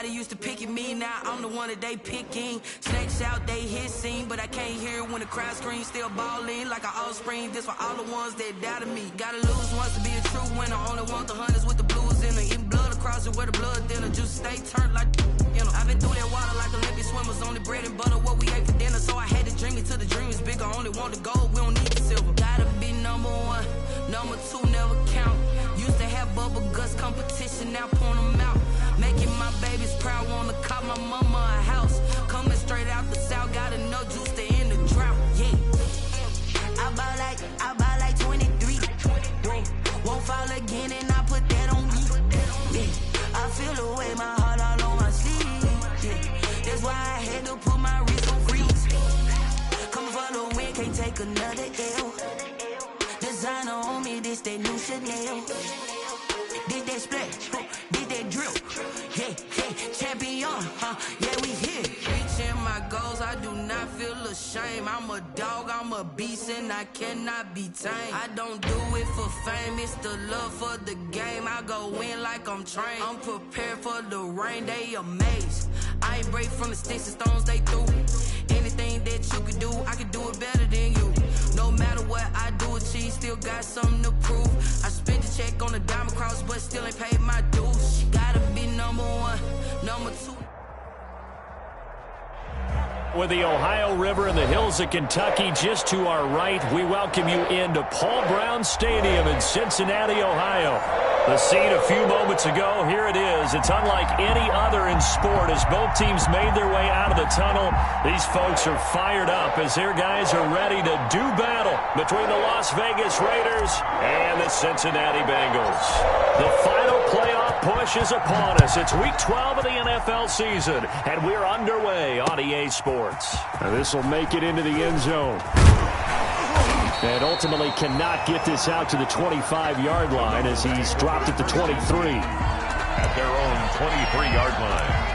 Everybody used to pick at me, now I'm the one that they picking. Snakes out, they hissing, but I can't hear when the crowd screams. Still balling like an offspring. This for all the ones that doubted me. Gotta lose once to be a true winner. Only want the hunters with the blues in it. Eating blood across it where the blood dinner. Juice stay turned like I've been through that water like Olympic swimmers. Only bread and butter what we ate for dinner. So I had to dream it till the dream is bigger. Only want the gold, we don't need the silver. Gotta be number one, number two never count. Used to have bubble guts competition, now point them out. Making my babies proud, wanna call my mama a house. Coming straight out the south, got enough juice to end the drought. Yeah, I buy like 23. Won't fall again and I put that on me. Yeah, I feel the way my heart all on my sleeve. Yeah, that's why I had to put my wrist on freeze. Coming for the win, can't take another L. Designer on me, this that new Chanel. Did that splash, did that drill. Yeah, champion, yeah, we here. Reaching my goals, I do not feel ashamed. I'm a dog, I'm a beast, and I cannot be tamed. I don't do it for fame, it's the love for the game. I go in like I'm trained. I'm prepared for the rain, they amazed. I ain't break from the sticks and stones they threw. Anything that you could do, I could do it better than you. No matter what I do, achieve, still got something to prove. I spent the check on the diamond cross, but still ain't paid my dues. Gotta be number one, number two. With the Ohio River and the hills of Kentucky just to our right, we welcome you into Paul Brown Stadium in Cincinnati, Ohio. The scene a few moments ago, here it is. It's unlike any other in sport as both teams made their way out of the tunnel. These folks are fired up as their guys are ready to do battle between the Las Vegas Raiders and the Cincinnati Bengals. The final playoff push is upon us. It's week 12 of the NFL season, and we're underway on EA Sports. Now this will make it into the end zone. And ultimately cannot get this out to the 25-yard line as he's dropped it to 23. At their own 23-yard line.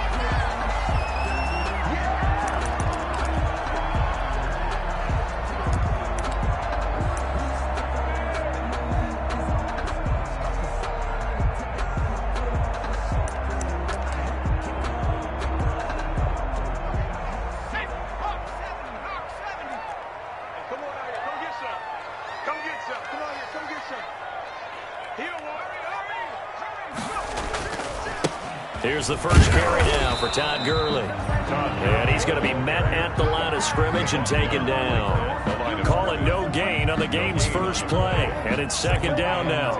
Here's the first carry down for Todd Gurley. And he's going to be met at the line of scrimmage and taken down. Call it no gain on the game's first play. And it's second down now.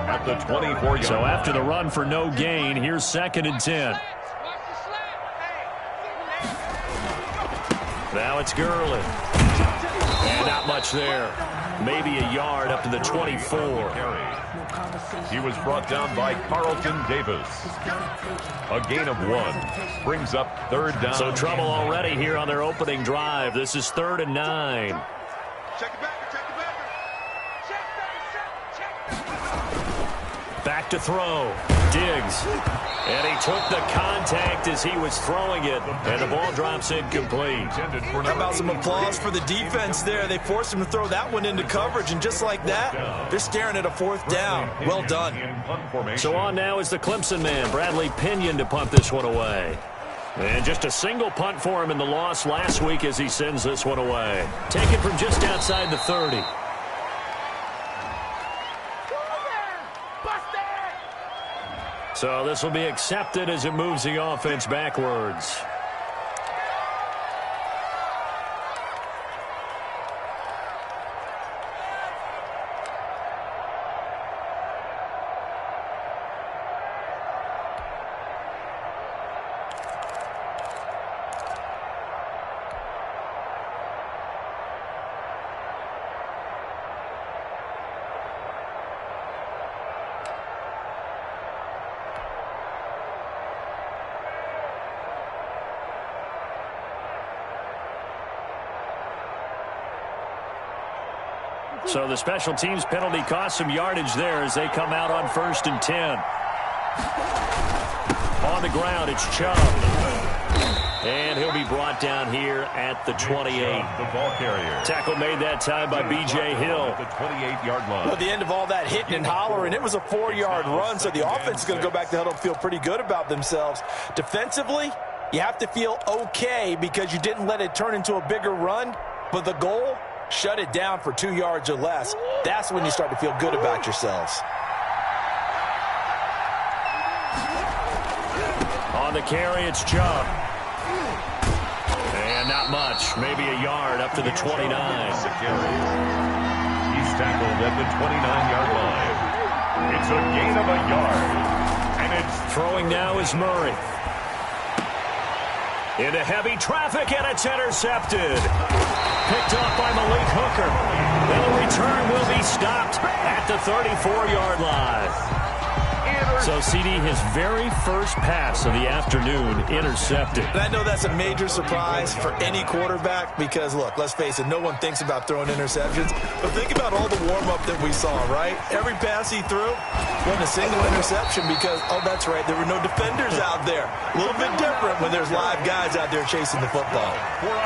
At the 24-yard. So after the run for no gain, here's 2nd and 10. Now it's Gurley. And not much there. Maybe a yard up to the 24. He was brought down by Carlton Davis. A gain of 1 brings up 3rd down. So trouble already here on their opening drive. This is 3rd and 9. Check the backer, check the backer. Back to throw. Diggs. And he took the contact as he was throwing it. And the ball drops incomplete. How about some applause for the defense there? They forced him to throw that one into coverage, and just like that, they're staring at a 4th down. Well done. So on now is the Clemson man, Bradley Pinion, to punt this one away. And just a single punt for him in the loss last week as he sends this one away. Taken from just outside the 30. So this will be accepted as it moves the offense backwards. So the special teams penalty cost some yardage there as they come out on 1st and 10. On the ground, it's Chubb. And he'll be brought down here at the 28. The ball carrier. Tackle made that time by B.J. Hill. The 28-yard line. Well, at the end of all that hitting and hollering, it was a 4-yard run, so the offense is going to go back to huddle and feel pretty good about themselves. Defensively, you have to feel okay because you didn't let it turn into a bigger run, but the goal, shut it down for 2 yards or less. That's when you start to feel good about yourselves. On the carry, it's Chubb. And not much, maybe a yard up to the 29. He's tackled at the 29-yard line. It's a gain of a yard. And it's throwing now is Murray. Into heavy traffic, and it's intercepted. Picked off by Malik Hooker. And the return will be stopped at the 34-yard line. So, CD, his very first pass of the afternoon intercepted. And I know that's a major surprise for any quarterback because, look, let's face it, no one thinks about throwing interceptions. But think about all the warm-up that we saw, right? Every pass he threw wasn't a single interception because, oh, that's right, there were no defenders out there. A little bit different when there's live guys out there chasing the football.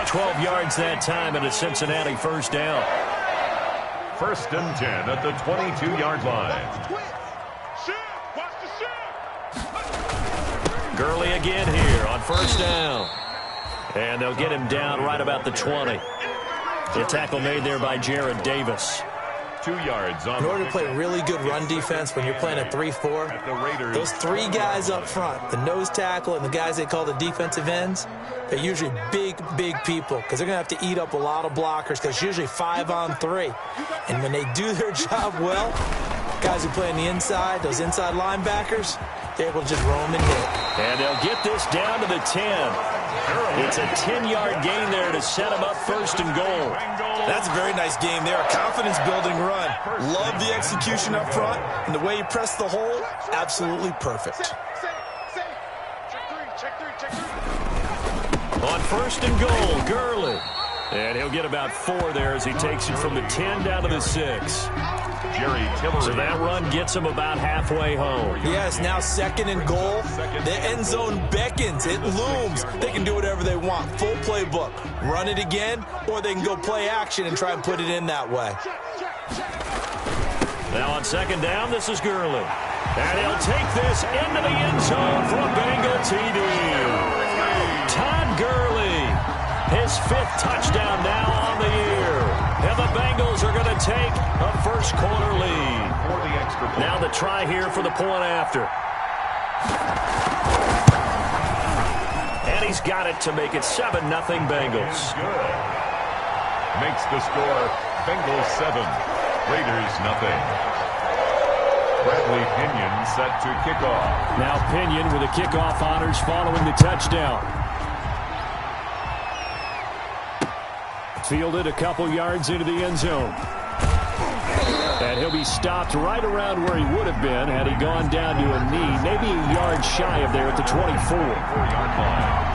12 yards that time and a Cincinnati first down. 1st and 10 at the 22-yard line. Gurley again here on first down. And they'll get him down right about the 20. The tackle made there by Jared Davis. 2 yards on. In order to play really good run defense when you're playing a 3-4, those 3 guys up front, the nose tackle and the guys they call the defensive ends, they're usually big people because they're going to have to eat up a lot of blockers because it's usually 5-on-3. And when they do their job well, guys who play on the inside, those inside linebackers, they're able to just roam and hit. And they'll get this down to the 10. It's a 10-yard gain there to set them up 1st and goal. That's a very nice game there. A confidence-building run. Love the execution up front. And the way he pressed the hole, absolutely perfect. On 1st and goal, Gurley. And he'll get about 4 there as he takes it from the 10 down to the 6. Jerry Tillery. So that run gets him about halfway home. Yes, now 2nd and goal. The end zone beckons. It looms. They can do whatever they want. Full playbook. Run it again, or they can go play action and try and put it in that way. Now on 2nd down, this is Gurley. And he'll take this into the end zone for a Bengal TD. Todd Gurley, his 5th touchdown now on the year. And the Bengals are going to take a first-quarter lead. Now the try here for the point after. And he's got it to make it 7-0 Bengals. Makes the score Bengals 7, Raiders 0. Bradley Pinion set to kick off. Now Pinion with the kickoff honors following the touchdown. Fielded a couple yards into the end zone. And he'll be stopped right around where he would have been had he gone down to a knee, maybe a yard shy of there at the 24-yard line.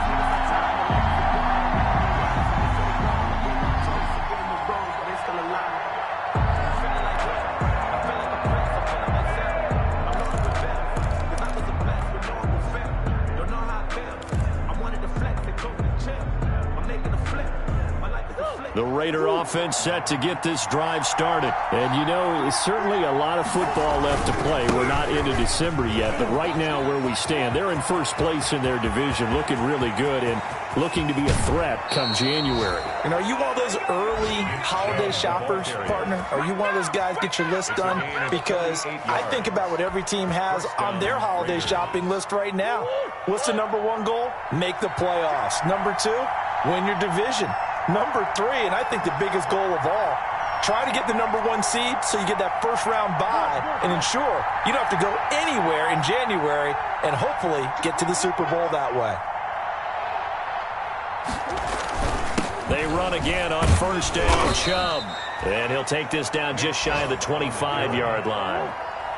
The Raider offense set to get this drive started. And, you know, it's certainly a lot of football left to play. We're not into December yet, but right now where we stand, they're in first place in their division, looking really good and looking to be a threat come January. And are you one of those early holiday shoppers, partner? Are you one of those guys get your list done? Because I think about what every team has on their holiday shopping list right now. What's the #1 goal? Make the playoffs. #2, win your division. #3, and I think the biggest goal of all, try to get the #1 seed so you get that first-round bye and ensure you don't have to go anywhere in January and hopefully get to the Super Bowl that way. They run again on first down, Chubb. And he'll take this down just shy of the 25-yard line.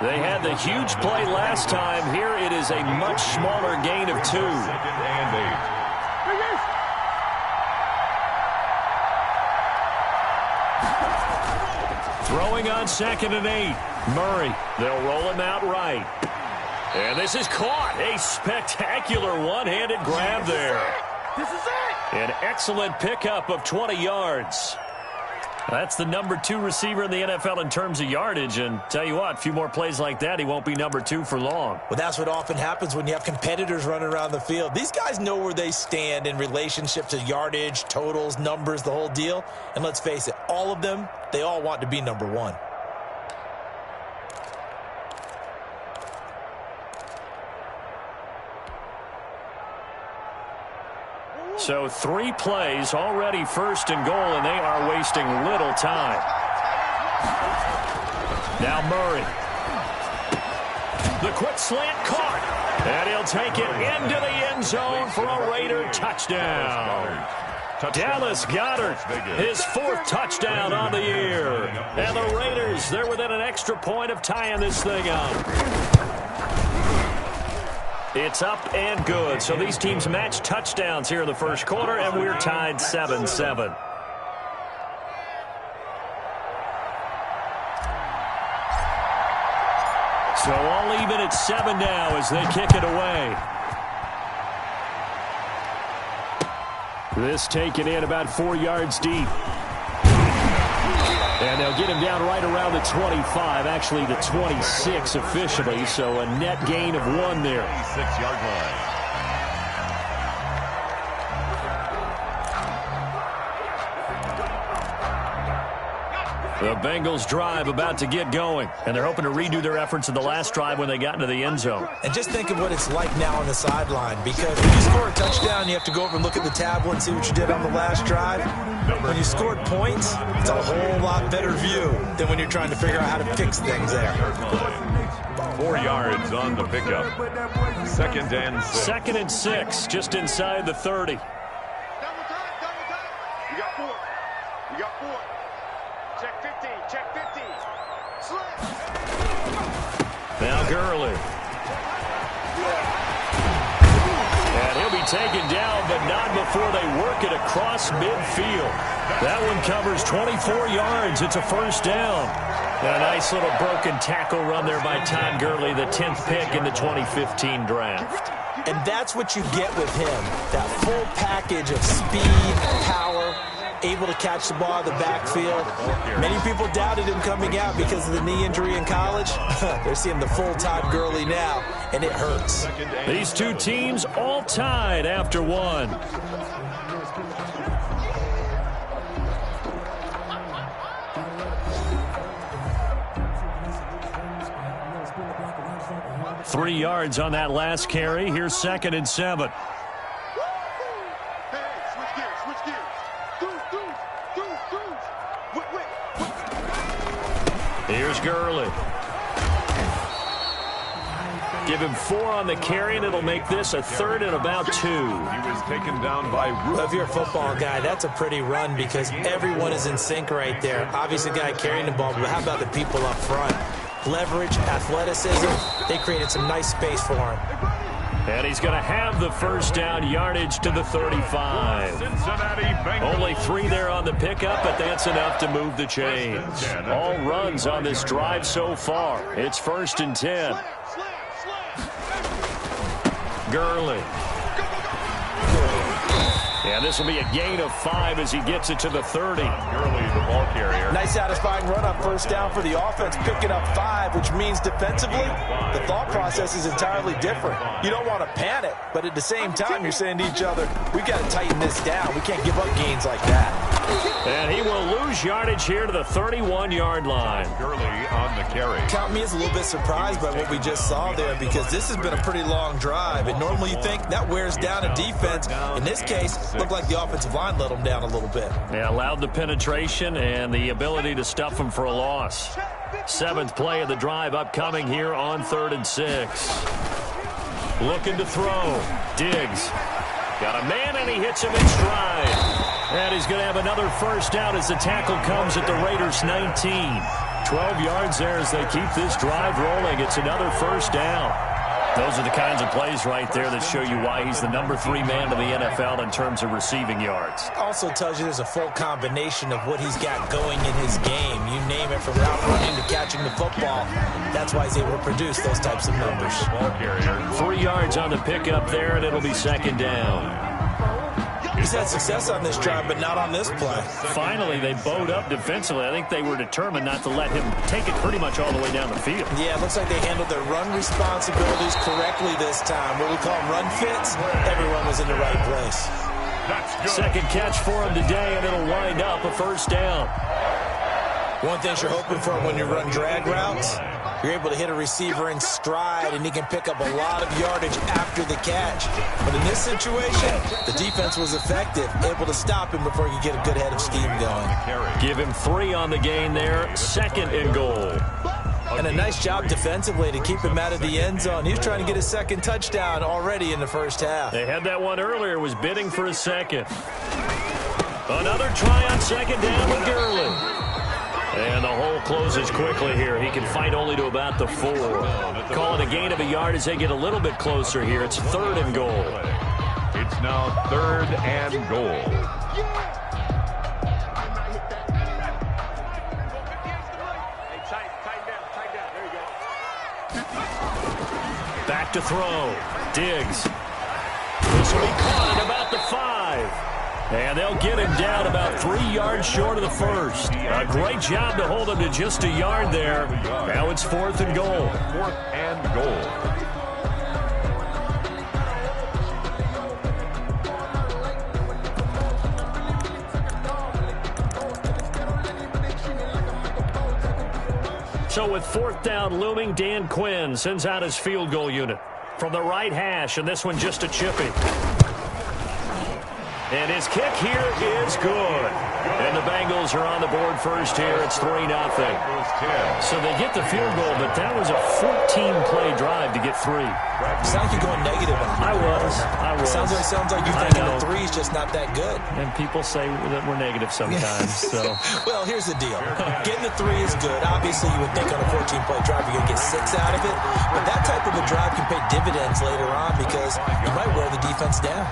They had the huge play last time. Here it is a much smaller gain of 2. 2nd and 8. Throwing on 2nd and 8. Murray. They'll roll him out right. And this is caught. A spectacular one-handed grab there. This is it. An excellent pickup of 20 yards. That's the number 2 receiver in the NFL in terms of yardage. And tell you what, a few more plays like that, he won't be number 2 for long. Well, that's what often happens when you have competitors running around the field. These guys know where they stand in relationship to yardage, totals, numbers, the whole deal. And let's face it, all of them, they all want to be number 1. So 3 plays, already first and goal, and they are wasting little time. Now Murray. The quick slant caught. And he'll take it into the end zone for a Raider touchdown. Dallas Goedert, his 4th touchdown on the year. And the Raiders, they're within an extra point of tying this thing up. It's up and good. So these teams match touchdowns here in the first quarter, and we're tied 7-7. So all even at 7 now as they kick it away. This taken in about 4 yards deep. And they'll get him down right around the 25, actually the 26 officially, so a net gain of 1 there. 6-yard line. The Bengals drive about to get going, and they're hoping to redo their efforts in the last drive when they got into the end zone. And just think of what it's like now on the sideline, because when you score a touchdown, you have to go over and look at the tablet and see what you did on the last drive. When you scored points, it's a whole lot better view than when you're trying to figure out how to fix things there. 4 yards on the pickup. 2nd and 6. 2nd and 6, just inside the 30. Double time. You got 4. You got 4. Check 15. Check 15. Slip. Now Gurley. And he'll be taken down, but not before they work it across midfield. That one covers 24 yards. It's a first down. And a nice little broken tackle run there by Todd Gurley, the 10th pick in the 2015 draft. And that's what you get with him, that full package of speed, power, able to catch the ball out of the backfield. Many people doubted him coming out because of the knee injury in college. They're seeing the full Todd Gurley now, and it hurts. These two teams all tied after 1. Three yards on that last carry. Here's 2nd and 7. Hey, switch gears. Here's Gurley. Give him 4 on the carry, and it'll make this a 3rd and about 2. He was taken down by Roof. If you're a football guy, that's a pretty run because everyone is in sync right there. Obviously, the guy carrying the ball, but how about the people up front? Leverage, athleticism, they created some nice space for him. And he's going to have the first down, yardage to the 35. Cincinnati Bengals. Only 3 there on the pickup, but that's enough to move the chains. All runs on this drive so far. It's 1st and 10. Gurley. And this will be a gain of 5 as he gets it to the 30. Gurley, the ball carrier. Nice satisfying run on first down for the offense, picking up 5, which means defensively, the thought process is entirely different. You don't want to panic, but at the same time, you're saying to each other, we've got to tighten this down. We can't give up gains like that. And he will lose yardage here to the 31-yard line. Gurley on the carry. Count me as a little bit surprised by what we just saw there because this has been a pretty long drive. And normally you think that wears down a defense. In this case, looked like the offensive line let them down a little bit. Yeah, allowed the penetration and the ability to stuff them for a loss. 7th play of the drive upcoming here on 3rd and 6. Looking to throw. Diggs. Got a man, and he hits him in stride. And he's going to have another first down as the tackle comes at the Raiders' 19. 12 yards there as they keep this drive rolling. It's another first down. Those are the kinds of plays right there that show you why he's the #3 man in the NFL in terms of receiving yards. Also tells you there's a full combination of what he's got going in his game. You name it, from route running to catching the football. That's why he's able to produce those types of numbers. 3 yards on the pickup there, and it'll be 2nd down. He's had success on this drive, but not on this play. Finally, they bowed up defensively. I think they were determined not to let him take it pretty much all the way down the field. Yeah, it looks like they handled their run responsibilities correctly this time. What we call them run fits, everyone was in the right place. Second catch for him today, and it'll wind up a 1st down. One thing you're hoping for when you run drag routes, you're able to hit a receiver in stride, and he can pick up a lot of yardage after the catch. But in this situation, the defense was effective, able to stop him before he could get a good head of steam going. Give him 3 on the gain there, 2nd and goal. And a nice job defensively to keep him out of the end zone. He was trying to get his 2nd touchdown already in the first half. They had that one earlier, was bidding for a 2nd. Another try on 2nd down with Gurley. And the hole closes quickly here. He can fight only to about the 4. Call it a gain of a yard as they get a little bit closer here. It's 3rd and goal. It's now 3rd and goal. Back to throw. Diggs. This will be caught at about the 5. And they'll get him down about 3 yards short of the 1st. A great job to hold him to just a yard there. Now it's 4th and goal. 4th and goal. So with 4th down looming, Dan Quinn sends out his field goal unit from the right hash, and this one just a chippy. And his kick here is good. And the Bengals are on the board first here. It's 3-0. So they get the field goal, but that was a 14-play drive to get 3. Sounds like you're going negative. I was. Sounds like you think the 3 is just not that good. And people say that we're negative sometimes. So. Well, here's the deal. Getting the 3 is good. Obviously, you would think on a 14-play drive you're going to get 6 out of it. But that type of a drive can pay dividends later on because you might wear the defense down.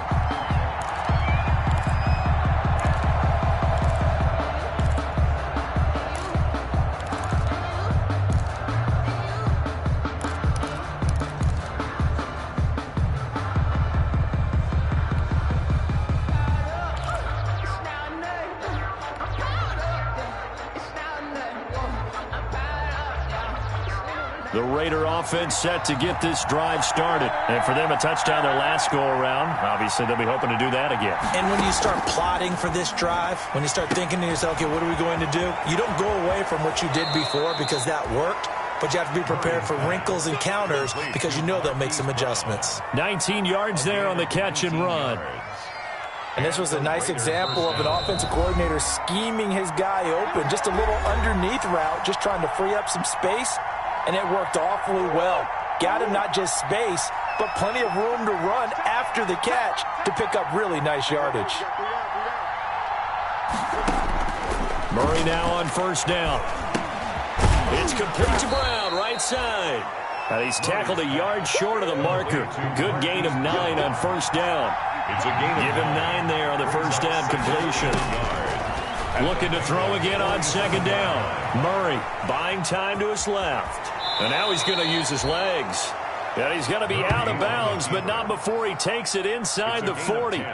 The Raider offense set to get this drive started. And for them, a touchdown their last go-around. Obviously, they'll be hoping to do that again. And when you start plotting for this drive, when you start thinking to yourself, okay, what are we going to do? You don't go away from what you did before because that worked, but you have to be prepared for wrinkles and counters because you know they'll make some adjustments. 19 yards there on the catch and run. And this was a nice example of an offensive coordinator scheming his guy open. Just a little underneath route, just trying to free up some space. And it worked awfully well. Got him not just space, but plenty of room to run after the catch to pick up really nice yardage. Murray now on 1st down. It's complete to Brown, right side. And he's tackled a yard short of the marker. Good gain of 9 on 1st down. Give him 9 there on the 1st down completion. Looking to throw again on 2nd down. Murray buying time to his left. And now he's going to use his legs. And he's going to be out of bounds, but not before he takes it inside the 40.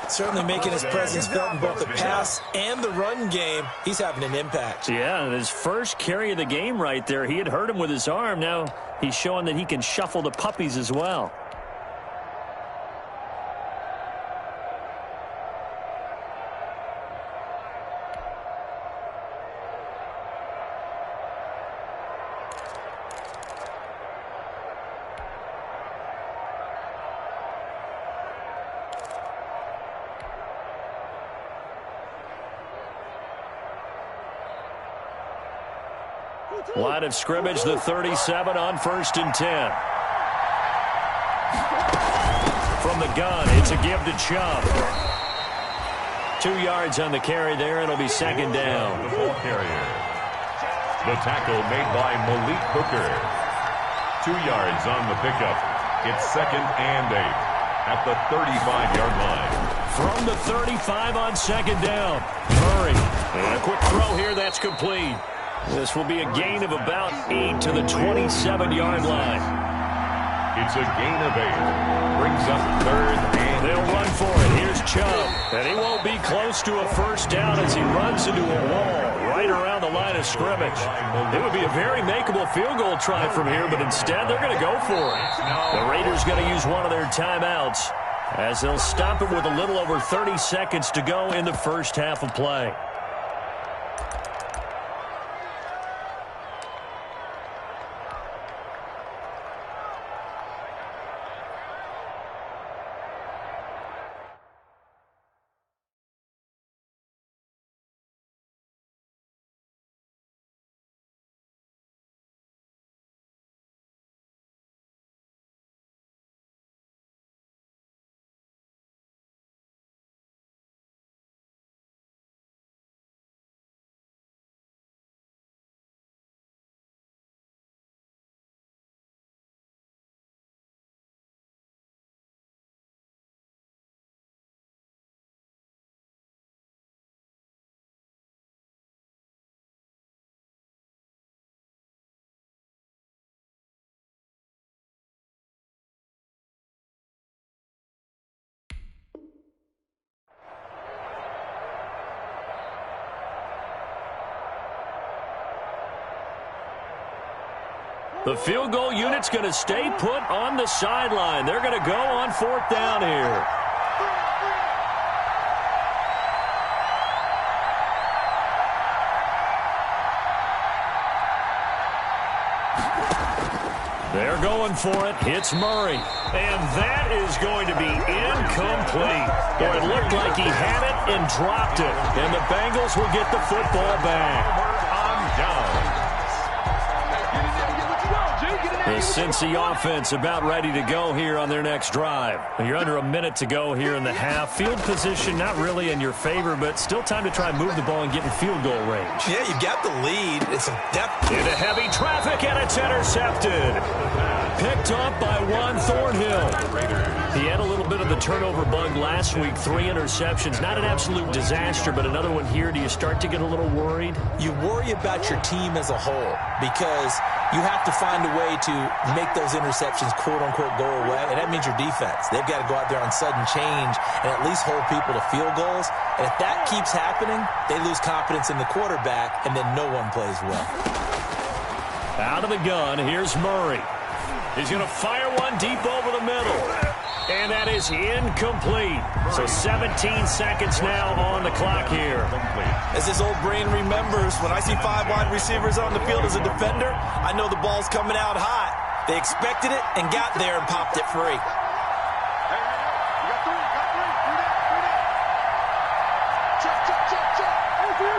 Certainly making his presence felt in both the pass and the run game. He's having an impact. Yeah, his first carry of the game right there. He had hurt him with his arm. Now he's showing that he can shuffle the puppies as well. Line of scrimmage, the 37 on 1st and 10. From the gun, it's a give to Chubb. 2 yards on the carry there. It'll be 2nd down. The ball carrier. The tackle made by Malik Hooker. 2 yards on the pickup. It's 2nd and 8 at the 35-yard line. From the 35 on 2nd down. Murray. And a quick throw here. That's complete. This will be a gain of about 8 to the 27-yard line. It's a gain of 8. Brings up 3rd and They'll run for it. Here's Chubb. And he won't be close to a first down as he runs into a wall right around the line of scrimmage. It would be a very makeable field goal try from here, but instead they're going to go for it. The Raiders going to use one of their timeouts as they'll stop it with a little over 30 seconds to go in the first half of play. The field goal unit's going to stay put on the sideline. They're going to go on 4th down here. They're going for it. It's Murray. And that is going to be incomplete. Boy, it looked like he had it and dropped it. And the Bengals will get the football back. The Cincy offense about ready to go here on their next drive. You're under a minute to go here in the half. Field position not really in your favor, but still time to try and move the ball and get in field goal range. Yeah, you got the lead. It's a depth. Into heavy traffic, and it's intercepted. Picked up by Juan Thornhill. He had a little bit of the turnover bug last week, 3 interceptions. Not an absolute disaster, but another one here. Do you start to get a little worried? You worry about your team as a whole because you have to find a way to make those interceptions, quote-unquote, go away, and that means your defense. They've got to go out there on sudden change and at least hold people to field goals. And if that keeps happening, they lose confidence in the quarterback, and then no one plays well. Out of the gun, here's Murray. He's going to fire one deep over the middle. And that is incomplete. So 17 seconds now on the clock here. As this old brain remembers, when I see 5 wide receivers on the field as a defender, I know the ball's coming out hot. They expected it and got there and popped it free. Hey, you got 3, got 3. Do that, do that. Check, check, check, check. Easy.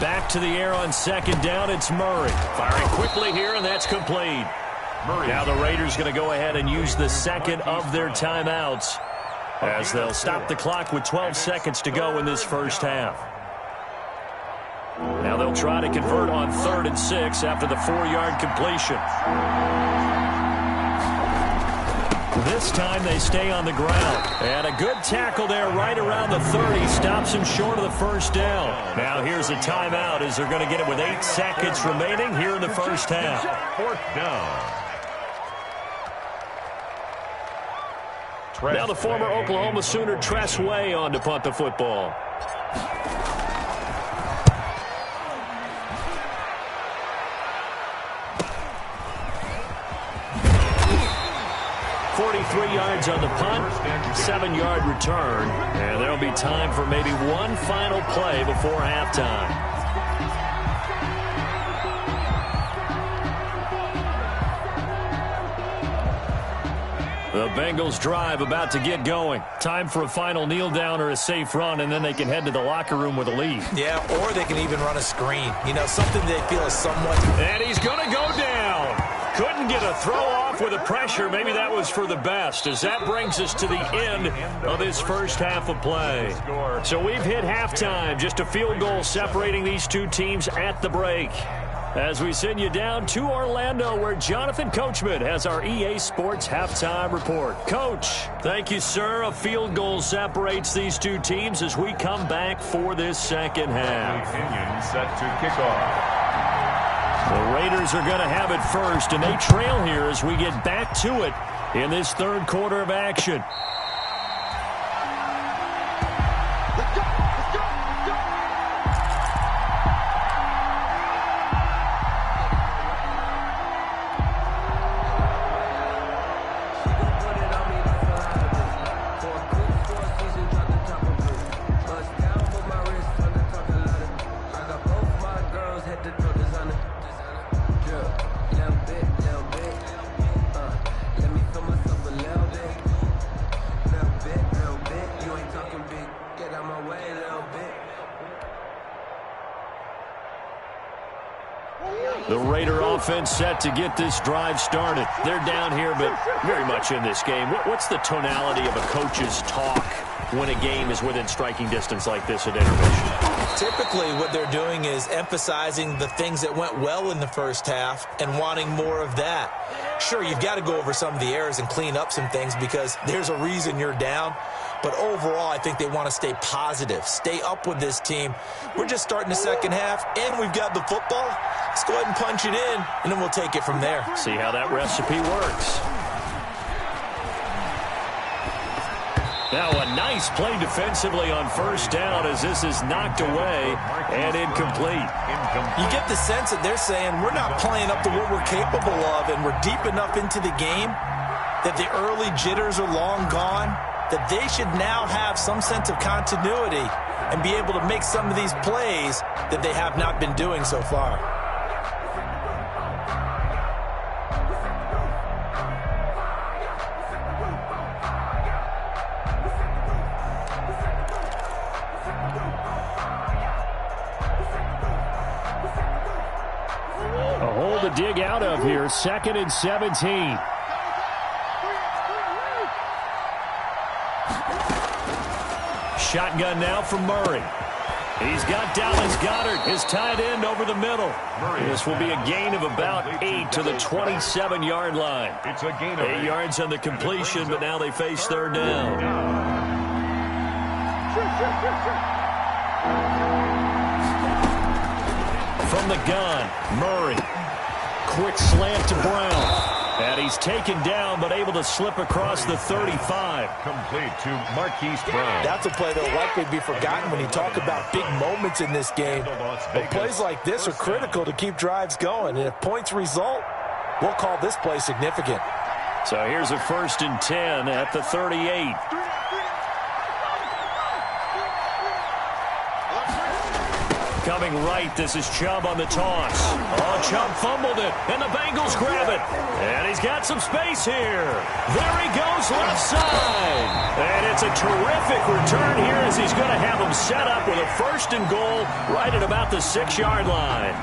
Back to the air on 2nd down. It's Murray. Firing quickly here, and that's complete. Now the Raiders going to go ahead and use the second of their timeouts as they'll stop the clock with 12 seconds to go in this first half. Now they'll try to convert on 3rd and 6 after the 4-yard completion. This time they stay on the ground. And a good tackle there right around the 30. Stops him short of the first down. Now here's a timeout as they're going to get it with 8 seconds remaining here in the first half. 4th down. Now the former Oklahoma Sooner Tress Way on to punt the football. 43 yards on the punt, 7-yard return, and there'll be time for maybe one final play before halftime. The Bengals drive about to get going. Time for a final kneel down or a safe run, and then they can head to the locker room with a lead. Yeah, or they can even run a screen. You know, something they feel is somewhat... And he's going to go down. Couldn't get a throw off with the pressure. Maybe that was for the best, as that brings us to the end of this first half of play. So we've hit halftime. Just a field goal separating these two teams at the break. As we send you down to Orlando, where Jonathan Coachman has our EA Sports Halftime Report. Coach, thank you, sir. A field goal separates these two teams as we come back for this second half. Opinion set to kick off. The Raiders are going to have it first, and they trail here as we get back to it in this third quarter of action. The Raider offense set to get this drive started. They're down here, but very much in this game. What's the tonality of a coach's talk when a game is within striking distance like this at intermission? Typically, what they're doing is emphasizing the things that went well in the first half and wanting more of that. Sure, you've got to go over some of the errors and clean up some things because there's a reason you're down. But overall, I think they want to stay positive, stay up with this team. We're just starting the second half, and we've got the football. Let's go ahead and punch it in, and then we'll take it from there. See how that recipe works. Now a nice play defensively on first down as this is knocked away and incomplete. You get the sense that they're saying we're not playing up to what we're capable of, and we're deep enough into the game that the early jitters are long gone, that they should now have some sense of continuity and be able to make some of these plays that they have not been doing so far. A hole to dig out of here, 2nd and 17. Shotgun now from Murray. He's got Dallas Goedert, his tight end, over the middle. This will be a gain of about 8 to the 27-yard line. It's a gain of 8 yards on the completion, but now they face third down. From the gun, Murray. Quick slant to Brown. And he's taken down, but able to slip across the 35. Complete to Marquise Brown. That's a play that will likely be forgotten when you talk about big moments in this game. But plays like this are critical to keep drives going. And if points result, we'll call this play significant. So here's a 1st and 10 at the 38. Coming right, this is Chubb on the toss. Oh, Chubb fumbled it, and the Bengals grab it. And he's got some space here. There he goes, left side. And it's a terrific return here as he's going to have him set up with a 1st and goal right at about the 6-yard line.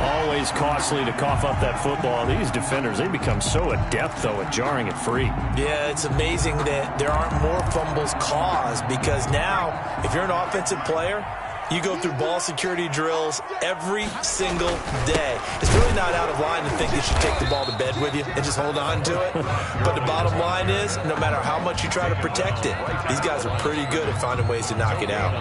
Always costly to cough up that football. These defenders, they become so adept, though, at jarring it free. Yeah, it's amazing that there aren't more fumbles caused because now, if you're an offensive player, you go through ball security drills every single day. It's really not out of line to think you should take the ball to bed with you and just hold on to it. But the bottom line is, no matter how much you try to protect it, these guys are pretty good at finding ways to knock it out.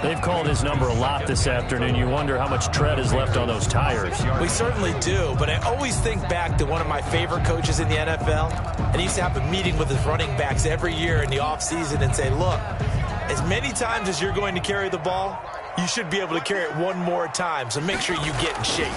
They've called his number a lot this afternoon. You wonder how much tread is left on those tires. We certainly do, but I always think back to one of my favorite coaches in the NFL, and he used to have a meeting with his running backs every year in the offseason and say, look, as many times as you're going to carry the ball, you should be able to carry it one more time, so make sure you get in shape.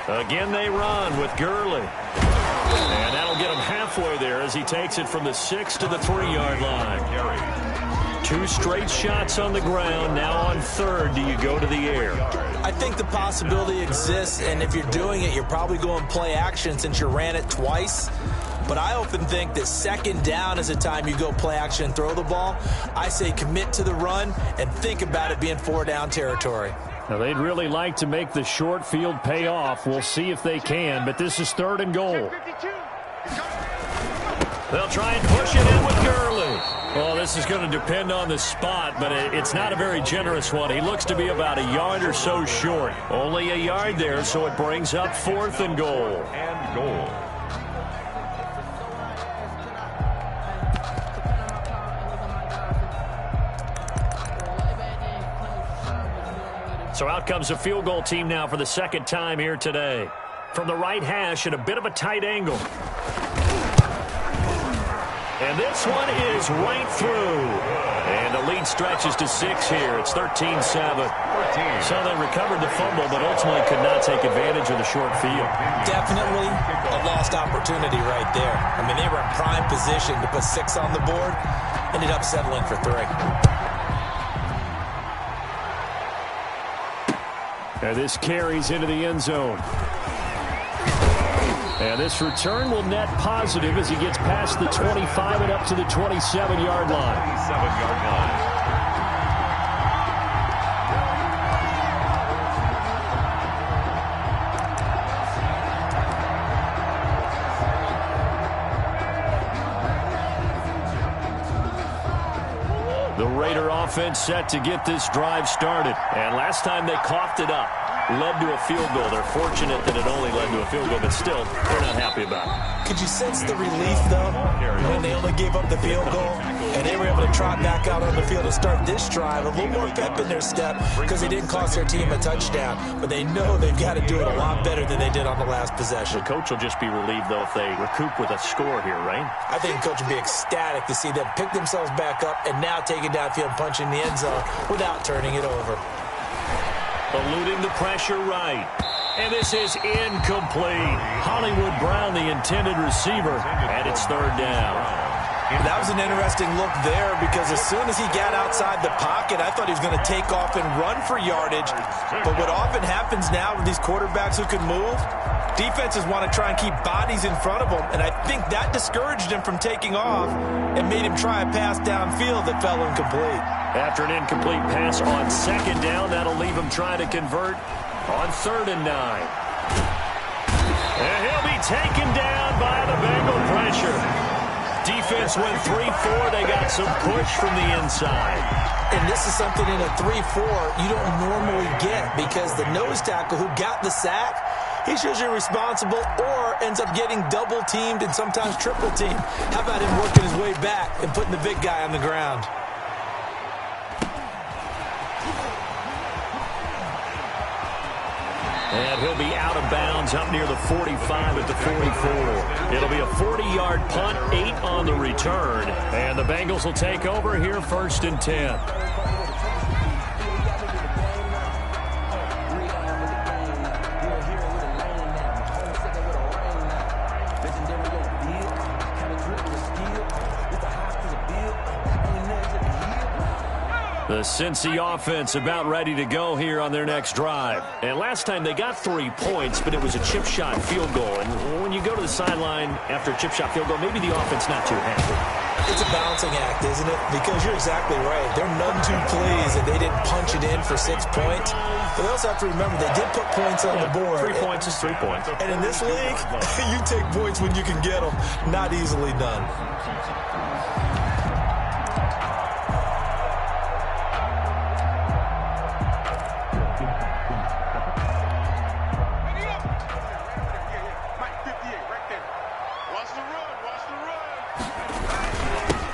Again, they run with Gurley. And that'll get him halfway there as he takes it from the 6 to the 3-yard line. 2 straight shots on the ground. Now on 3rd, do you go to the air? I think the possibility exists, and if you're doing it, you're probably going play action since you ran it twice. But I often think that 2nd down is the time you go play action and throw the ball. I say commit to the run and think about it being 4-down territory. Now, they'd really like to make the short field pay off. We'll see if they can, but this is 3rd and goal. They'll try and push it in with Gurley. Well, this is going to depend on the spot, but it's not a very generous one. He looks to be about a yard or so short. Only a yard there, so it brings up 4th and goal. And goal. So out comes a field goal team now for the second time here today. From the right hash at a bit of a tight angle. And this one is right through. And the lead stretches to 6 here. It's 13-7. So they recovered the fumble, but ultimately could not take advantage of the short field. Definitely a lost opportunity right there. I mean, they were in prime position to put 6 on the board. Ended up settling for 3. And this carries into the end zone. And this return will net positive as he gets past the 25 and up to the 27-yard line. 27-yard line. The Raider offense set to get this drive started. And last time they coughed it up, led to a field goal. They're fortunate that it only led to a field goal, but still, they're not happy about it. Could you sense the relief, though, when they only gave up the field goal and they were able to trot back out on the field to start this drive? A little more pep in their step because they didn't cost their team a touchdown, but they know they've got to do it a lot better than they did on the last possession. The coach will just be relieved, though, if they recoup with a score here, right? I think the coach would be ecstatic to see them pick themselves back up and now take it downfield, punch in the end zone without turning it over. Eluding the pressure right. And this is incomplete. Hollywood Brown, the intended receiver, and it's 3rd down. That was an interesting look there because as soon as he got outside the pocket, I thought he was going to take off and run for yardage. But what often happens now with these quarterbacks who can move, defenses want to try and keep bodies in front of them, and I think that discouraged him from taking off and made him try a pass downfield that fell incomplete. After an incomplete pass on 2nd down, that'll leave him trying to convert on 3rd and 9. And he'll be taken down by the Bengal pressure. Defense went 3-4. They got some push from the inside. And this is something in a 3-4 you don't normally get because the nose tackle who got the sack, he's usually responsible or ends up getting double-teamed and sometimes triple-teamed. How about him working his way back and putting the big guy on the ground? And he'll be out of bounds up near the 45 at the 44. It'll be a 40-yard punt, 8 on the return. And the Bengals will take over here 1st and 10. The Cincy offense about ready to go here on their next drive. And last time they got 3 points, but it was a chip shot field goal. And when you go to the sideline after a chip shot field goal, maybe the offense not too happy. It's a balancing act, isn't it? Because you're exactly right. They're none too pleased that they didn't punch it in for 6 points. But they also have to remember they did put points on the board. 3 points is 3 points. And in this league, you take points when you can get them. Not easily done.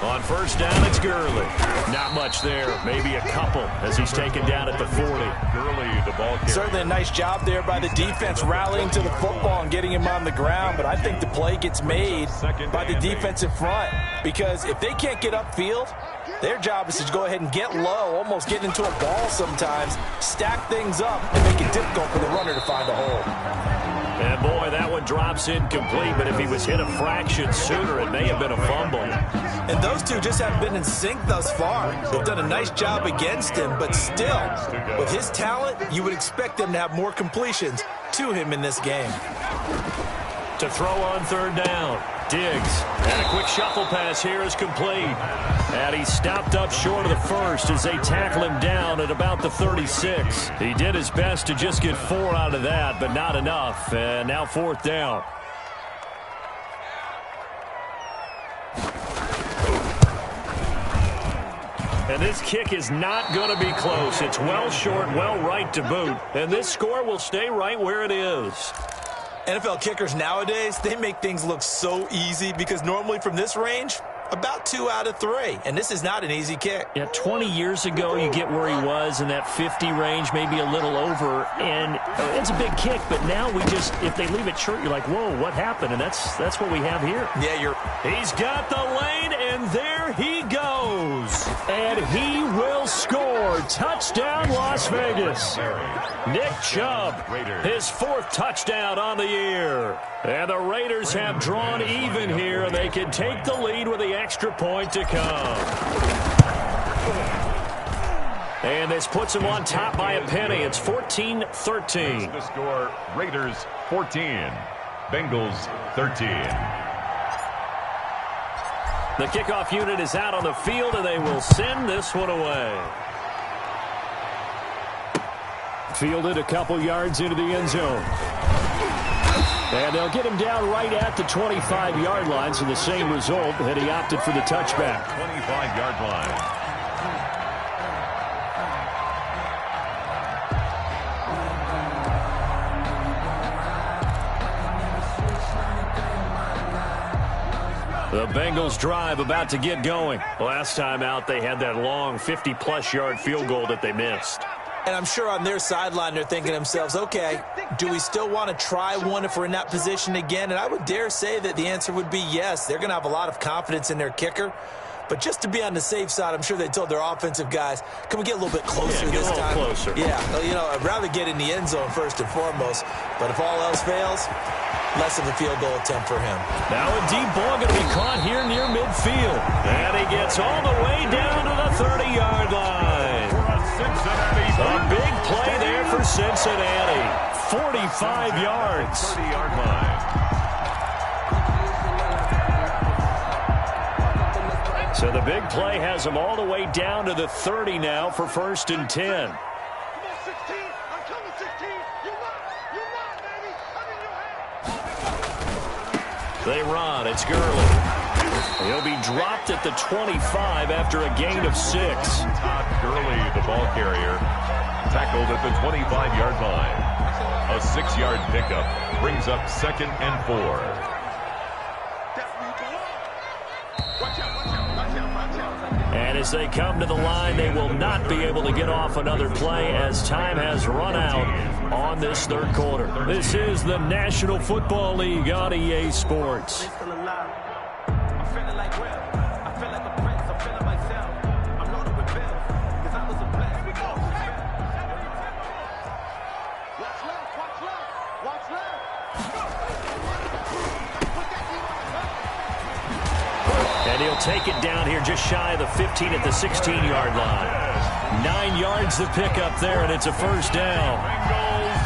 On 1st down, it's Gurley. Not much there. Maybe a couple as he's taken down at the 40. Gurley, the ball carrier. Certainly a nice job there by the defense rallying to the football and getting him on the ground. But I think the play gets made by the defensive front because if they can't get upfield, their job is to go ahead and get low, almost get into a ball sometimes, stack things up, and make it difficult for the runner to find a hole. And boy, that one drops incomplete, but if he was hit a fraction sooner, it may have been a fumble. And those two just haven't been in sync thus far. They've done a nice job against him, but still, with his talent, you would expect them to have more completions to him in this game. To throw on 3rd down, Diggs. And a quick shuffle pass here is complete. And he stopped up short of the 1st as they tackle him down at about the 36. He did his best to just get 4 out of that, but not enough. And now 4th down. And this kick is not going to be close. It's well short, well right to boot. And this score will stay right where it is. NFL kickers nowadays, they make things look so easy because normally from this range, about 2 out of 3. And this is not an easy kick. Yeah, 20 years ago, you get where he was in that 50 range, maybe a little over. And it's a big kick, but now we just, if they leave it short, you're like, whoa, what happened? And that's what we have here. Yeah, He's got the lane, and there he goes. And he will score. Touchdown, Las Vegas. Nick Chubb, his 4th touchdown on the year. And the Raiders have drawn even here, and they can take the lead with the extra point to come. And this puts them on top by a penny. It's 14-13. The score, Raiders 14, Bengals 13. The kickoff unit is out on the field, and they will send this one away. Fielded a couple yards into the end zone. And they'll get him down right at the 25-yard line, so the same result had he opted for the touchback. 25-yard line. The Bengals drive about to get going. Last time out, they had that long 50-plus yard field goal that they missed. And I'm sure on their sideline they're thinking to themselves, okay, do we still want to try one if we're in that position again? And I would dare say that the answer would be yes. They're going to have a lot of confidence in their kicker. But just to be on the safe side, I'm sure they told their offensive guys, can we get a little bit closer this time? Closer. Yeah, you know, I'd rather get in the end zone first and foremost. But if all else fails, less of a field goal attempt for him. Now a deep ball going to be caught here near midfield. And he gets all the way down to the 30-yard line. A big play there for Cincinnati. 45 yards. 30-yard line. So the big play has them all the way down to the 30 now for 1st and 10. They run. It's Gurley. He'll be dropped at the 25 after a gain of 6. Todd Gurley, the ball carrier, tackled at the 25-yard line. A 6-yard pickup brings up 2nd and 4. And as they come to the line, they will not be able to get off another play as time has run out on this 3rd quarter. This is the National Football League on EA Sports. And he'll take it down here just shy of the 15 at the 16-yard line. 9 yards to pick up there, and it's a 1st down.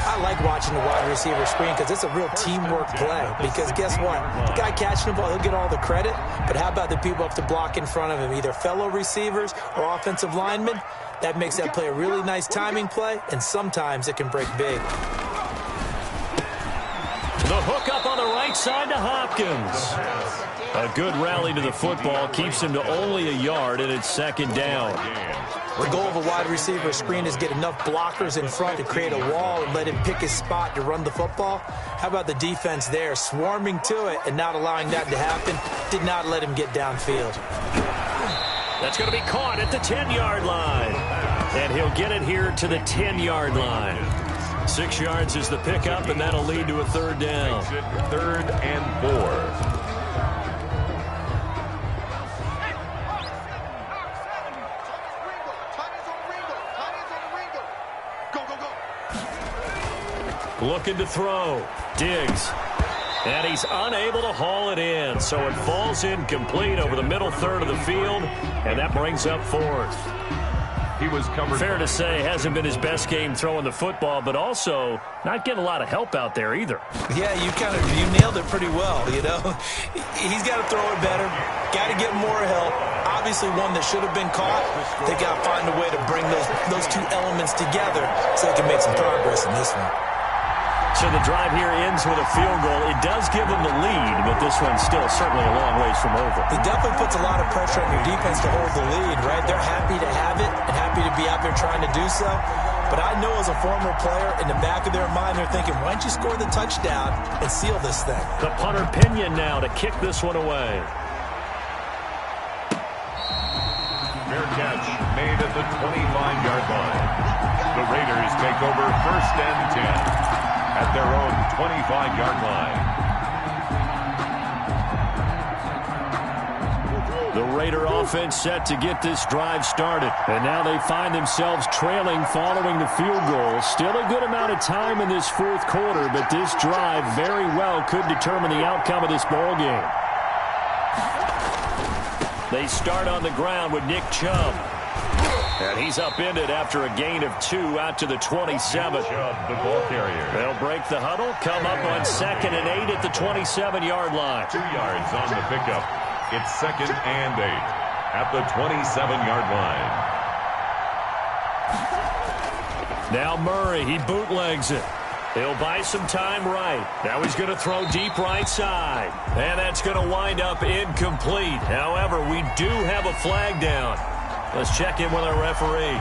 I like watching the wide receiver screen because it's a real teamwork play. Because guess what? The guy catching the ball, he'll get all the credit. But how about the people up to block in front of him, either fellow receivers or offensive linemen? That makes that play a really nice timing play, and sometimes it can break big. The hook up on the right side to Hopkins. A good rally to the football keeps him to only a yard, and it's 2nd down. The goal of a wide receiver screen is get enough blockers in front to create a wall and let him pick his spot to run the football. How about the defense there, swarming to it and not allowing that to happen? Did not let him get downfield. That's going to be caught at the 10-yard line. And he'll get it here to the 10-yard line. 6 yards is the pickup, and that'll lead to a 3rd down. 3rd and 4. Looking to throw. Diggs. And he's unable to haul it in. So it falls incomplete over the middle 3rd of the field. And that brings up 4th. He was covered. Fair to say, hasn't been his best game throwing the football, but also not getting a lot of help out there either. Yeah, you nailed it pretty well, you know. He's got to throw it better. Got to get more help. Obviously one that should have been caught. They got to find a way to bring those 2 elements together so they can make some progress in this one. So the drive here ends with a field goal. It does give them the lead, but this one's still certainly a long ways from over. It definitely puts a lot of pressure on your defense to hold the lead, right? They're happy to have it and happy to be out there trying to do so. But I know as a former player, in the back of their mind, they're thinking, why don't you score the touchdown and seal this thing? The punter Pinion now to kick this one away. Fair catch made at the 25-yard line. The Raiders take over 1st and 10 at their own 25-yard line. The Raider offense set to get this drive started. And now they find themselves trailing following the field goal. Still a good amount of time in this 4th quarter, but this drive very well could determine the outcome of this ball game. They start on the ground with Nick Chubb. And he's upended after a gain of 2 out to the 27. Chubb, the ball carrier. They'll break the huddle, come up on 2nd and 8 at the 27-yard line. 2 yards on the pickup. It's 2nd and 8 at the 27-yard line. Now Murray, he bootlegs it. He'll buy some time right. Now he's going to throw deep right side. And that's going to wind up incomplete. However, we do have a flag down. Let's check in with our referee.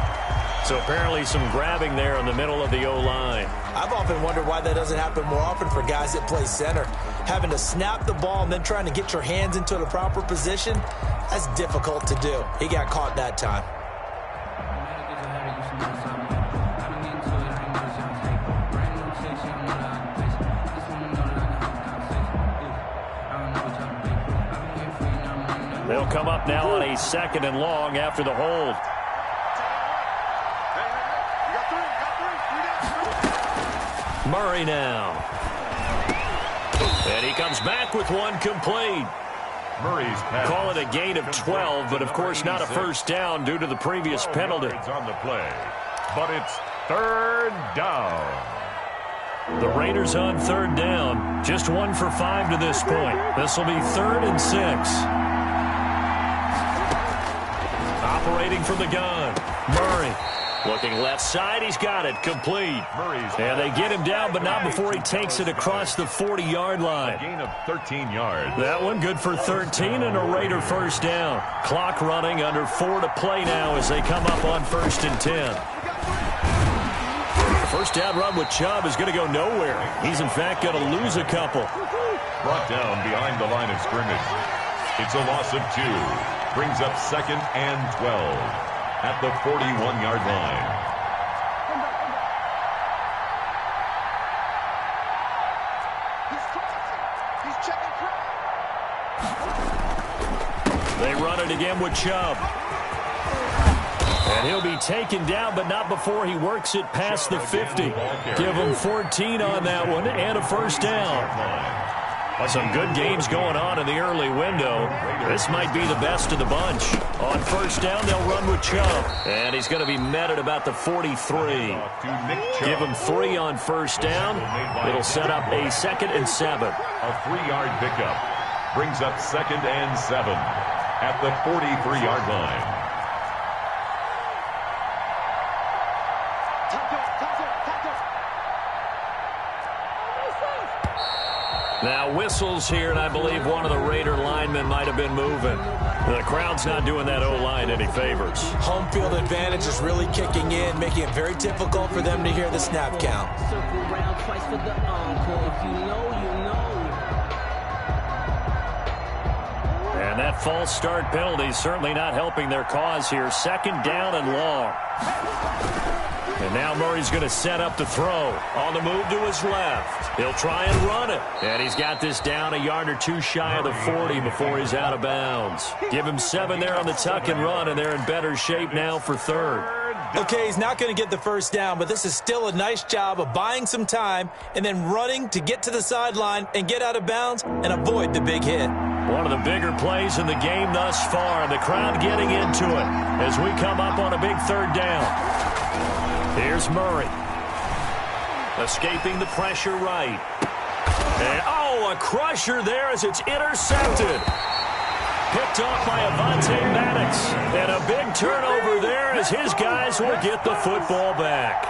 So apparently some grabbing there in the middle of the O-line. I've often wondered why that doesn't happen more often for guys that play center. Having to snap the ball and then trying to get your hands into the proper position, that's difficult to do. He got caught that time. They'll come up now on a 2nd and long after the hold. Murray now. And he comes back with one complete. Murray's pass. Call it a gain of 12, but of course not a first down due to the previous penalty. On the play, but it's 3rd down. The Raiders on 3rd down. Just 1 for 5 to this point. This will be 3rd and 6. Operating from the gun. Murray. Looking left side, he's got it, complete. And they get him down, but not before he takes it across the 40-yard line. A gain of 13 yards. That one good for 13 and a Raider first down. Clock running, under 4 to play now as they come up on 1st and 10. The first down run with Chubb is going to go nowhere. He's, in fact, going to lose a couple. Brought down behind the line of scrimmage. It's a loss of 2. Brings up 2nd and 12. At the 41-yard line. They run it again with Chubb. And he'll be taken down, but not before he works it past the 50. Give him 14 on that one and a first down. Some good games going on in the early window. This might be the best of the bunch. On first down, they'll run with Chubb. And he's going to be met at about the 43. Give him 3 on first down. It'll set up a 2nd and 7. A 3-yard pickup. Brings up 2nd and 7 at the 43-yard line. Now whistles here, and I believe one of the Raider linemen might have been moving. The crowd's not doing that O-line any favors. Home field advantage is really kicking in, making it very difficult for them to hear the snap count. And that false start penalty is certainly not helping their cause here. 2nd down and long. And now Murray's going to set up to throw. On the move to his left. He'll try and run it. And he's got this down a yard or 2 shy of the 40 before he's out of bounds. Give him 7 there on the tuck and run, and they're in better shape now for 3rd. Okay, he's not going to get the first down, but this is still a nice job of buying some time and then running to get to the sideline and get out of bounds and avoid the big hit. One of the bigger plays in the game thus far. The crowd getting into it as we come up on a big 3rd down. Here's Murray. Escaping the pressure right. And, a crusher there as it's intercepted. Picked off by Avonte Maddox. And a big turnover there as his guys will get the football back.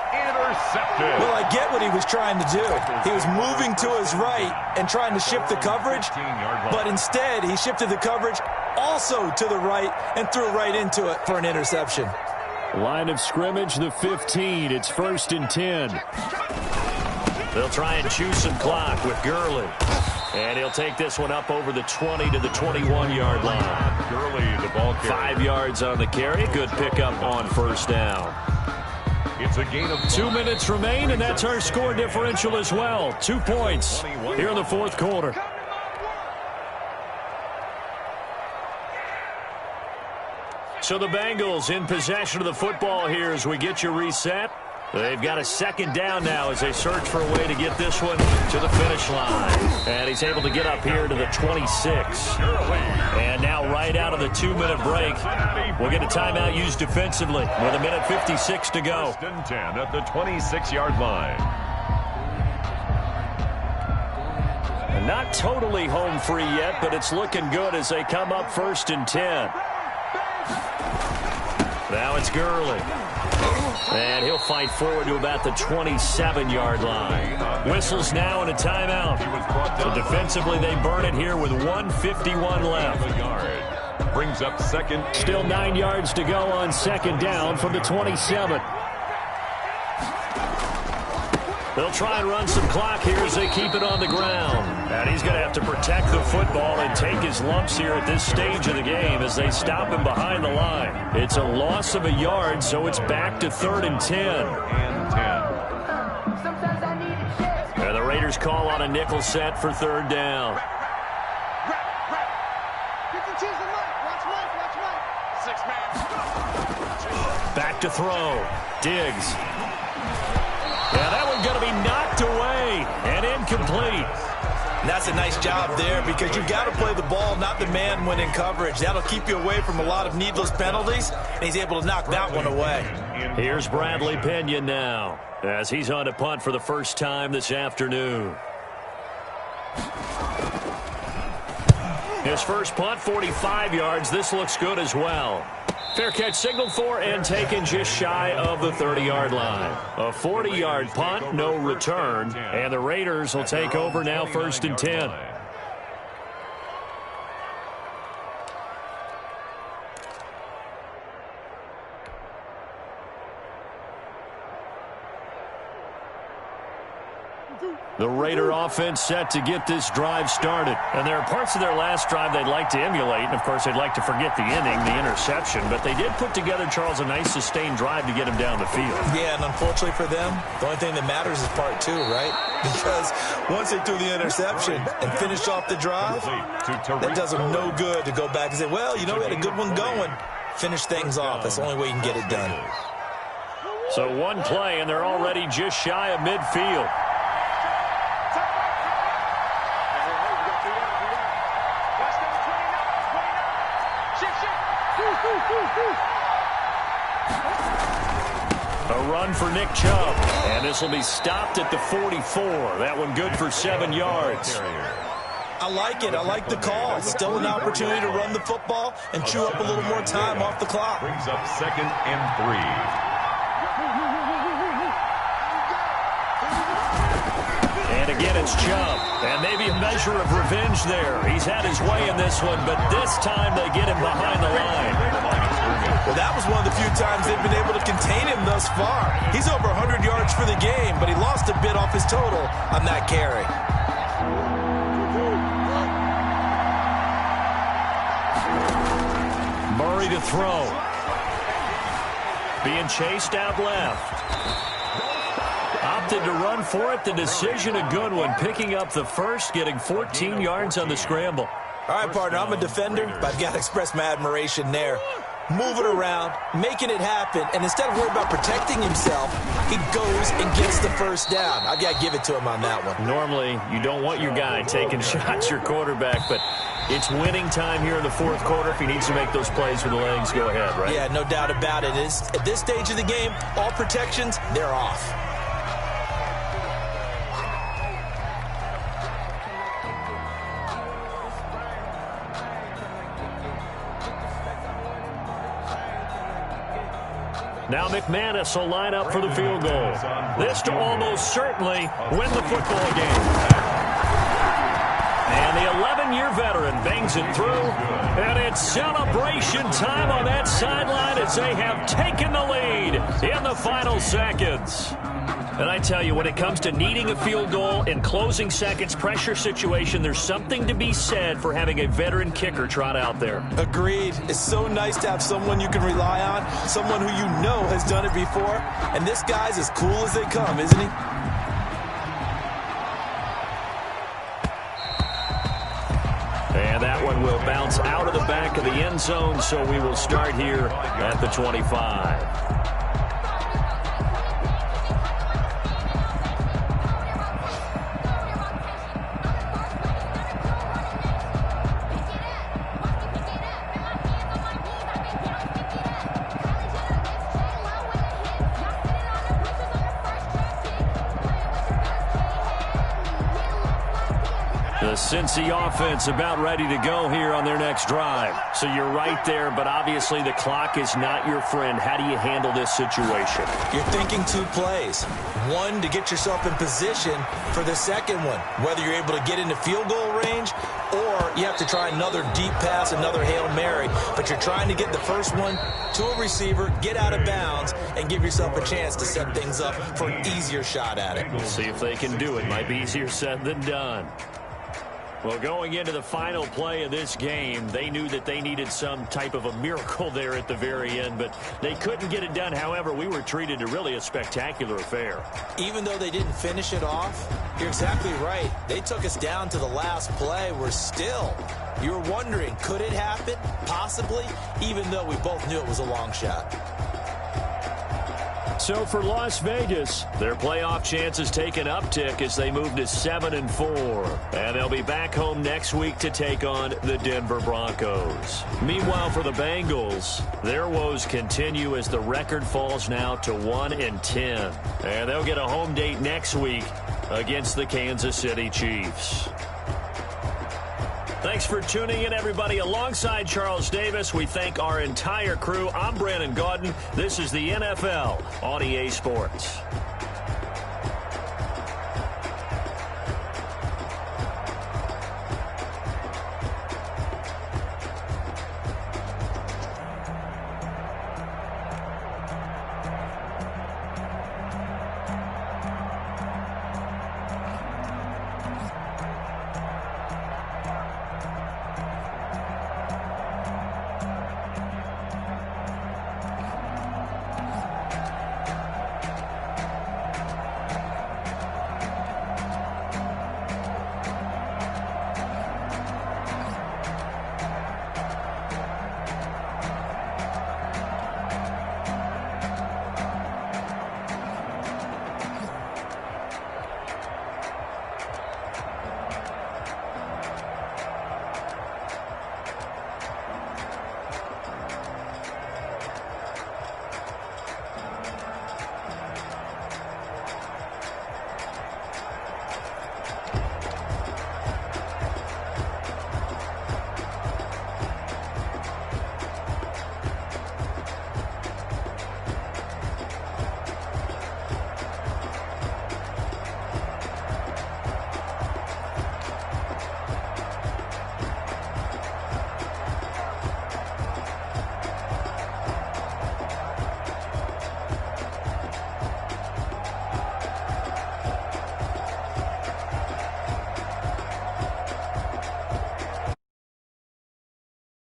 Intercepted. Well, I get what he was trying to do. He was moving to his right and trying to shift the coverage, but instead he shifted the coverage also to the right and threw right into it for an interception. Line of scrimmage, the 15. It's 1st and 10. They'll try and chew some clock with Gurley. And he'll take this one up over the 20 to the 21-yard line. Gurley, the ball carrier. 5 yards on the carry. Good pickup on first down. It's a gain of 2 minutes remain, and that's our score differential as well. 2 points here in the fourth quarter. So the Bengals in possession of the football here as we get you reset. They've got a second down now as they search for a way to get this one to the finish line. And he's able to get up here to the 26. And now right out of the 2-minute break, we'll get a timeout used defensively with 1:56 to go. 1st and 10 at the 26-yard line. And not totally home free yet, but it's looking good as they come up 1st and 10. Now it's Gurley. And he'll fight forward to about the 27-yard line. Whistles now and a timeout. So defensively, they burn it here with 1:51 left. Brings up second. Still 9 yards to go on second down from the 27. They'll try and run some clock here as they keep it on the ground. And he's going to have to protect the football and take his lumps here at this stage of the game as they stop him behind the line. It's a loss of a yard, so it's back to 3rd and 10. And the Raiders call on a nickel set for 3rd down. Back to throw. Diggs. Yeah, that one's going to be knocked away and incomplete. And that's a nice job there because you've got to play the ball, not the man when in coverage. That'll keep you away from a lot of needless penalties, and he's able to knock that one away. Here's Bradley Pinion now as he's on to punt for the first time this afternoon. His first punt, 45 yards. This looks good as well. Fair catch signaled for and taken just shy of the 30-yard line. A 40-yard punt, no return, and the Raiders will take over now 1st and 10. The Raider offense set to get this drive started. And there are parts of their last drive they'd like to emulate. And, of course, they'd like to forget the inning, the interception. But they did put together, Charles, a nice sustained drive to get him down the field. Yeah, and unfortunately for them, the only thing that matters is part 2, right? Because once they threw the interception and finished off the drive, that does them no good to go back and say, well, you know, we had a good one going. Finish things off. That's the only way you can get it done. So one play, and they're already just shy of midfield. A run for Nick Chubb, and this will be stopped at the 44. That one good for 7 yards. I like it. I like the call. Still an opportunity to run the football and chew up a little more time off the clock. Brings up 2nd and 3. And again, it's Chubb. And maybe a measure of revenge there. He's had his way in this one, but this time they get him behind the line. Well, that was one of the few times they've been able to contain him thus far. He's over 100 yards for the game, but he lost a bit off his total on that carry. Murray to throw. Being chased out left. Opted to run for it. The decision a good one. Picking up the first, getting 14 yards on the scramble. All right, partner, I'm a defender, but I've got to express my admiration there. Moving around, making it happen, and instead of worrying about protecting himself, he goes and gets the first down. I've got to give it to him on that one. Normally, you don't want your guy taking shots, your quarterback, but it's winning time here in the fourth quarter. If he needs to make those plays with the legs, go ahead, right? Yeah, no doubt about it. At this stage of the game, all protections, they're off. Now McManus will line up for the field goal. This to almost certainly win the football game. And the 11-year veteran bangs it through. And it's celebration time on that sideline as they have taken the lead in the final seconds. And I tell you, when it comes to needing a field goal in closing seconds, pressure situation, there's something to be said for having a veteran kicker trot out there. Agreed. It's so nice to have someone you can rely on, someone who you know has done it before. And this guy's as cool as they come, isn't he? And that one will bounce out of the back of the end zone, so we will start here at the 25. The Cincy offense about ready to go here on their next drive. So you're right there, but obviously the clock is not your friend. How do you handle this situation? You're thinking 2 plays. One, to get yourself in position for the second one, whether you're able to get into field goal range or you have to try another deep pass, another Hail Mary. But you're trying to get the first one to a receiver, get out of bounds, and give yourself a chance to set things up for an easier shot at it. We'll see if they can do it. Might be easier said than done. Well, going into the final play of this game, they knew that they needed some type of a miracle there at the very end, but they couldn't get it done. However, we were treated to really a spectacular affair. Even though they didn't finish it off, you're exactly right. They took us down to the last play. We're still, you were wondering, could it happen? Possibly, even though we both knew it was a long shot. So for Las Vegas, their playoff chances take an uptick as they move to 7-4. And they'll be back home next week to take on the Denver Broncos. Meanwhile, for the Bengals, their woes continue as the record falls now to 1-10. And they'll get a home date next week against the Kansas City Chiefs. Thanks for tuning in, everybody. Alongside Charles Davis, we thank our entire crew. I'm Brandon Gaudin. This is the NFL on EA Sports.